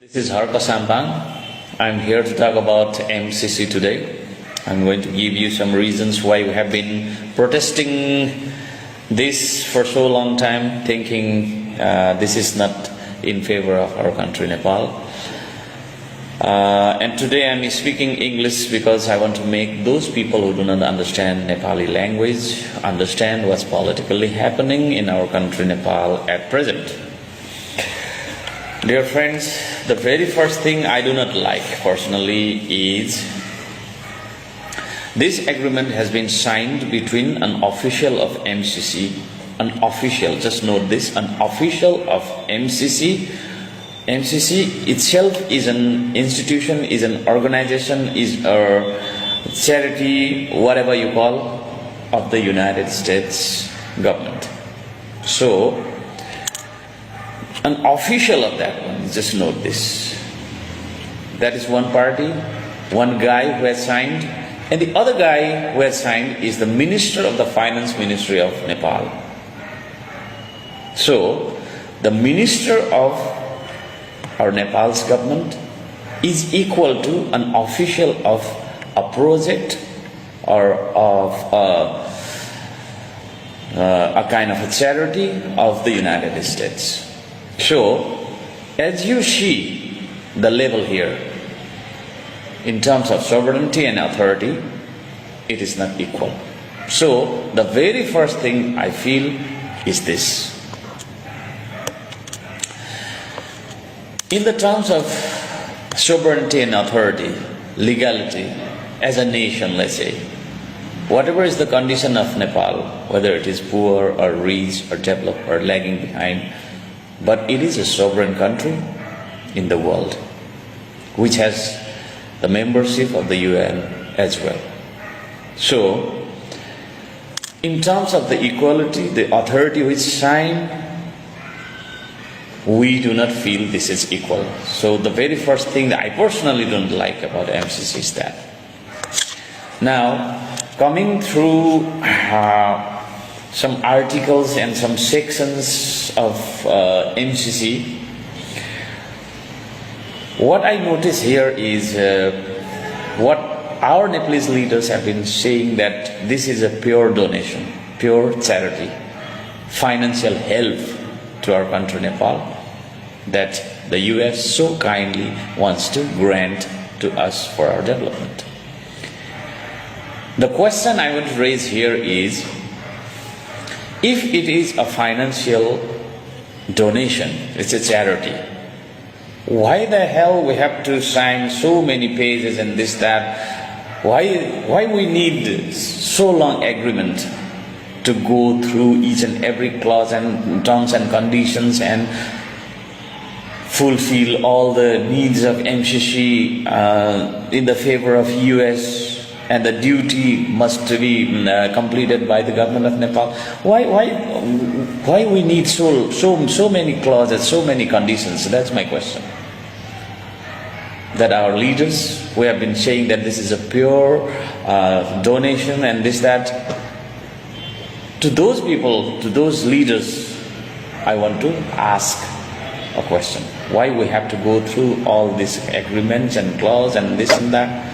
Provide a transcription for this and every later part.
This is Harka Sampang. I'm here to talk about MCC today. I'm going to give you some reasons why we have been protesting this for so long time, thinking this is not in favor of our country, Nepal. And today I'm speaking English because I want to make those people who do not understand Nepali language understand what's politically happening in our country, Nepal, at present. Dear friends, the very first thing I do not like personally is this agreement has been signed between an official of MCC, an official, just note this, an official of MCC. MCC itself is an institution, is an organization, is a charity, whatever you call, of the United States government. So, an official of that one, just note this. That is one party, one guy who has signed, and the other guy who has signed is the Minister of the Finance Ministry of Nepal. So, the Minister of our Nepal's government is equal to an official of a project or of a kind of a charity of the United States. So, as you see the level here, in terms of sovereignty and authority, it is not equal. So, the very first thing I feel is this. In the terms of sovereignty and authority, legality, as a nation, let's say, whatever is the condition of Nepal, whether it is poor or rich or developed or lagging behind, but it is a sovereign country in the world, which has the membership of the UN as well. So, in terms of the equality, the authority which signed, we do not feel this is equal. So the very first thing that I personally don't like about MCC is that. Now, coming through some articles and some sections of MCC, what I notice here is what our Nepalese leaders have been saying, that this is a pure donation, pure charity, financial help to our country Nepal, that the US so kindly wants to grant to us for our development. The question I want to raise here is, if it is a financial donation, it's a charity, why the hell we have to sign so many pages and this, that? Why we need so long agreement to go through each and every clause and terms and conditions and fulfill all the needs of MCC in the favor of US, and the duty must be completed by the government of Nepal? Why we need so many clauses, so many conditions? That's my question. That our leaders, who have been saying that this is a pure donation and this, that, to those people, to those leaders, I want to ask a question. Why we have to go through all these agreements and clause and this and that?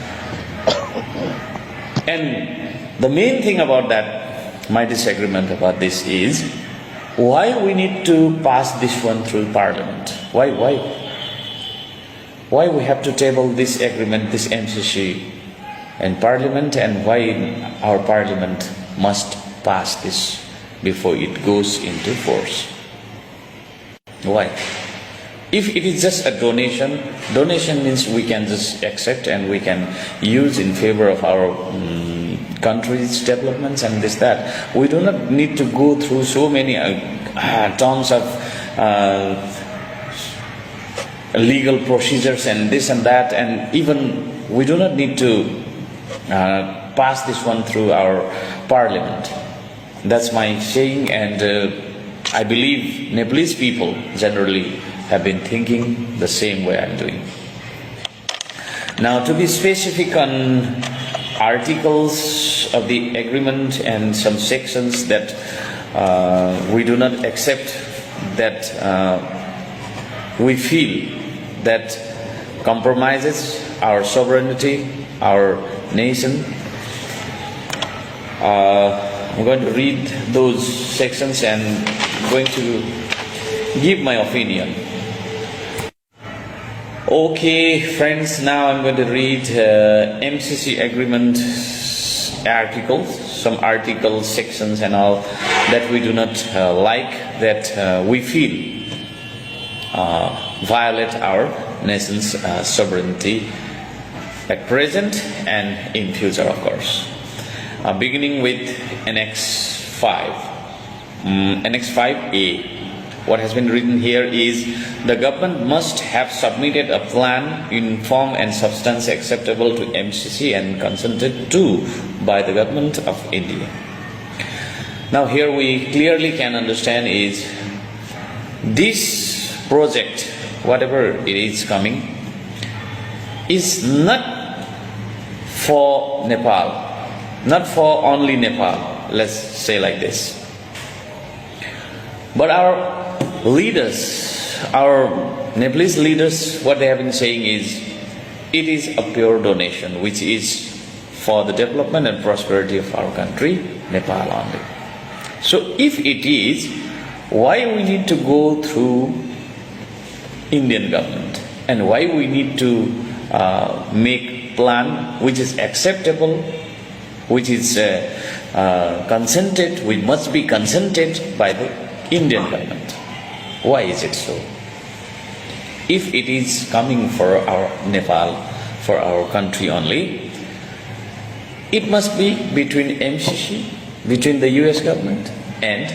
And the main thing about that, my disagreement about this is, why we need to pass this one through Parliament? Why we have to table this agreement, this MCC in Parliament, and why our Parliament must pass this before it goes into force? Why? If it is just a donation, donation means we can just accept and we can use in favor of our country's developments and this, that. We do not need to go through so many terms of legal procedures and this and that, and even we do not need to pass this one through our Parliament. That's my saying, and I believe Nepalese people generally have been thinking the same way I'm doing. Now, to be specific on articles of the agreement and some sections that we do not accept, that we feel that compromises our sovereignty, our nation. I'm going to read those sections and going to give my opinion. Okay, friends, now I'm going to read MCC agreement articles, some articles, sections and all that we do not like, that we feel violate our nation's sovereignty at present and in future, of course. Beginning with Annex 5. Annex 5A. What has been written here is the government must have submitted a plan in form and substance acceptable to MCC and consented to by the government of India. Now here we clearly can understand is this project, whatever it is coming, is not for Nepal, not for only Nepal, let's say like this. But our leaders, our Nepalese leaders, what they have been saying is it is a pure donation which is for the development and prosperity of our country, Nepal only. So if it is, why we need to go through Indian government, and why we need to make plan which is acceptable, which is consented, which must be consented by the Indian government. Why is it so? If it is coming for our Nepal, for our country only, it must be between MCC, between the US government and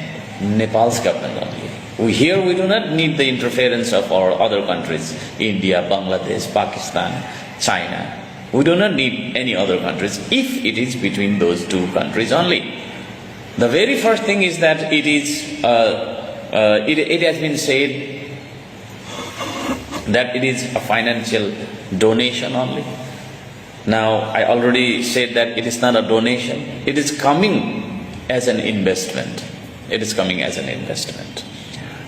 Nepal's government only. Here we do not need the interference of our other countries, India, Bangladesh, Pakistan, China. We do not need any other countries if it is between those two countries only. The very first thing is that it has been said that it is a financial donation only. Now, I already said that it is not a donation. It is coming as an investment. It is coming as an investment.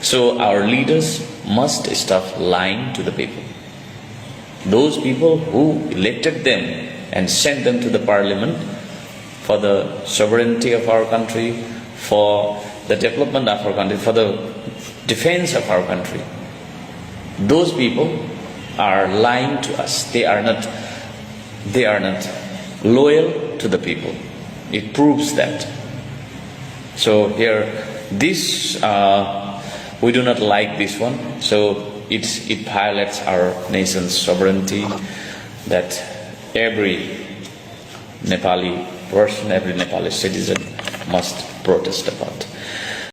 So our leaders must stop lying to the people. Those people who elected them and sent them to the parliament for the sovereignty of our country, for the development of our country, for the defense of our country. Those people are lying to us. They are not loyal to the people. It proves that. So here, this we do not like this one. So it violates our nation's sovereignty, that every Nepali person, every Nepali citizen must protest about.